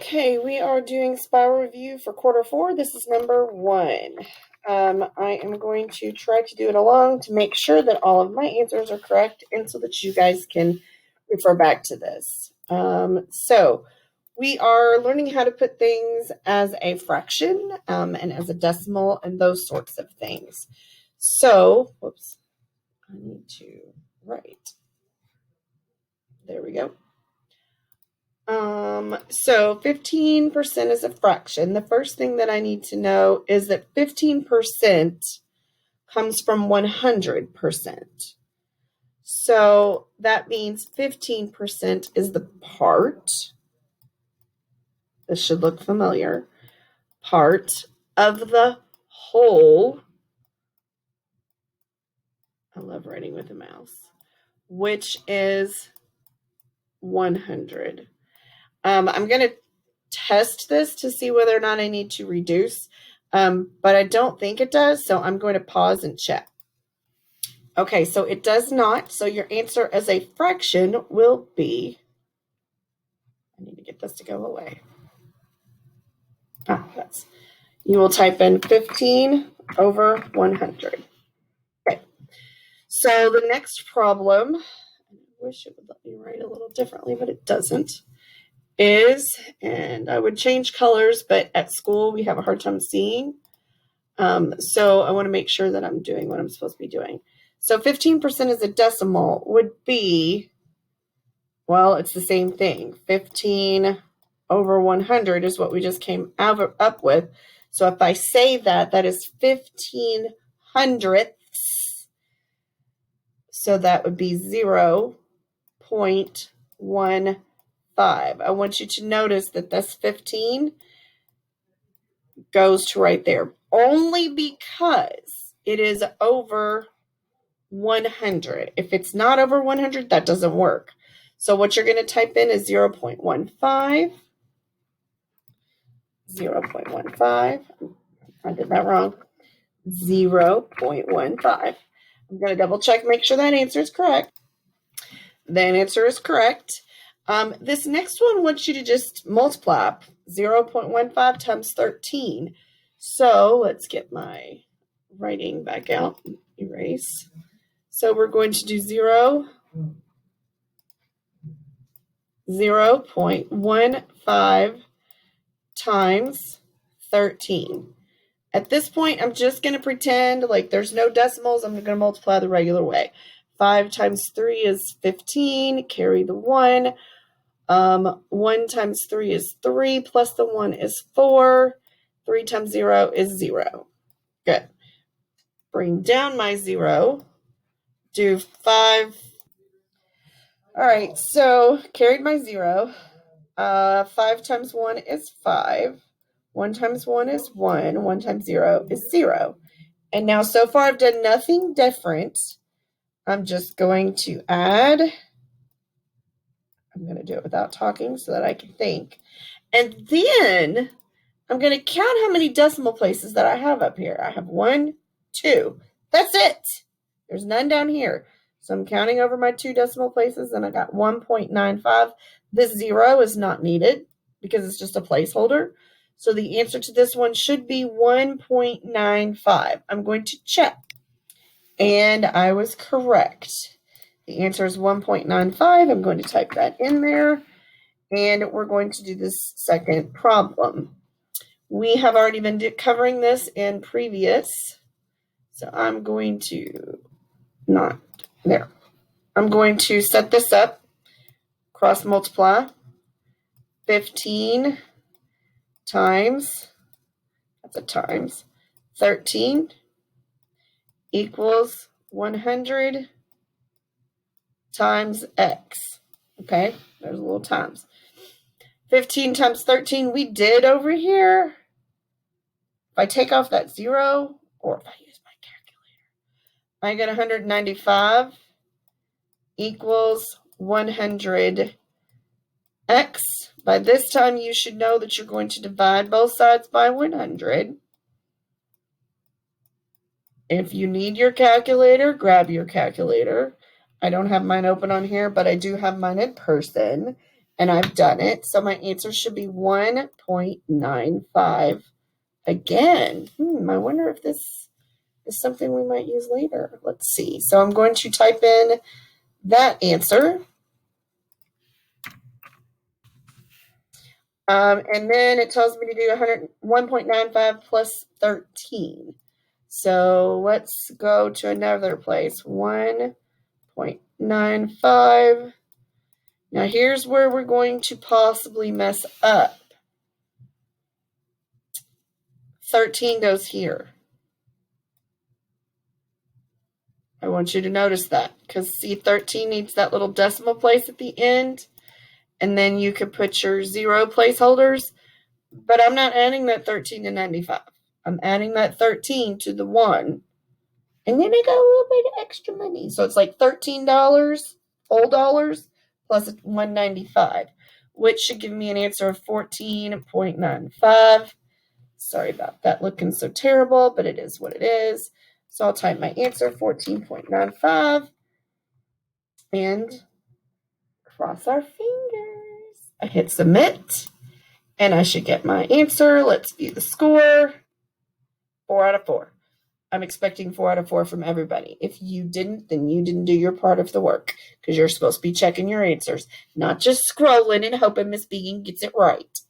Okay, we are doing spiral review for quarter 4. This is number 1. I am going to try to do it along to make sure that all of my answers are correct and so that you guys can refer back to this. So we are learning how to put things as a fraction and as a decimal and those sorts of things. So, whoops, I need to write. There we go. So 15% is a fraction. The first thing that I need to know is that 15% comes from 100%. So that means 15% is the part. This should look familiar. Part of the whole. I love writing with a mouse. Which is 100. I'm going to test this to see whether or not I need to reduce, but I don't think it does, so I'm going to pause and check. Okay, so it does not, so your answer as a fraction will be, I need to get this to go away. You will type in 15 over 100. Okay, so the next problem, I wish it would let me write a little differently, but it doesn't. Is, and I would change colors, but at school we have a hard time seeing. So I want to make sure that I'm doing what I'm supposed to be doing. So 15% as a decimal would be, well, it's the same thing. 15 over 100 is what we just came up with. So if I say that, that is 15 hundredths. So that would be 0.15. I want you to notice that this 15 goes to right there, only because it is over 100. If it's not over 100, that doesn't work. So what you're going to type in is 0.15. 0.15. I did that wrong. 0.15. I'm going to double check, make sure that answer is correct. That answer is correct. This next one wants you to just multiply 0.15 times 13. So let's get my writing back out. Erase. So we're going to do 0.15 times 13. At this point, I'm just going to pretend like there's no decimals. I'm going to multiply the regular way. 5 times 3 is 15. Carry the 1. 1 times 3 is 3, plus the 1 is 4. 3 times 0 is 0. Good. Bring down my 0. Do 5. All right, so carried my 0. 5 times 1 is 5. 1 times 1 is 1. 1 times 0 is 0. And now so far I've done nothing different. I'm just going to add. I'm going to do it without talking so that I can think. And then I'm going to count how many decimal places that I have up here. I have 1, 2. That's it. There's none down here. So I'm counting over my 2 decimal places, and I got 1.95. This 0 is not needed because it's just a placeholder. So the answer to this one should be 1.95. I'm going to check. And I was correct. The answer is 1.95. I'm going to type that in there. And we're going to do this second problem. We have already been covering this in previous. So I'm going to not there. I'm going to set this up. Cross multiply. 15 times, that's a times, 13 equals 100 times x. Okay, there's a little times. 15 times 13 we did over here. If I take off that 0, or if I use my calculator, I get 195 equals 100x. By this time, you should know that you're going to divide both sides by 100. If you need your calculator, grab your calculator. I don't have mine open on here, but I do have mine in person. and I've done it. So my answer should be 1.95 again. I wonder if this is something we might use later. Let's see. So I'm going to type in that answer. And then it tells me to do 1.95 plus 13. So let's go to another place. 1.95. Now here's where we're going to possibly mess up. 13 goes here. I want you to notice that, because see, 13 needs that little decimal place at the end, and then you could put your 0 placeholders, but I'm not adding that 13 to 95. I'm adding that 13 to the 1, and then I got a little bit of extra money. So it's like $13, old dollars, plus $1.95, which should give me an answer of 14.95. Sorry about that looking so terrible, but it is what it is. So I'll type my answer, 14.95, and cross our fingers. I hit submit, and I should get my answer. Let's view the score. 4 out of 4. I'm expecting 4 out of 4 from everybody. If you didn't, then you didn't do your part of the work, because you're supposed to be checking your answers, not just scrolling and hoping Miss Began gets it right.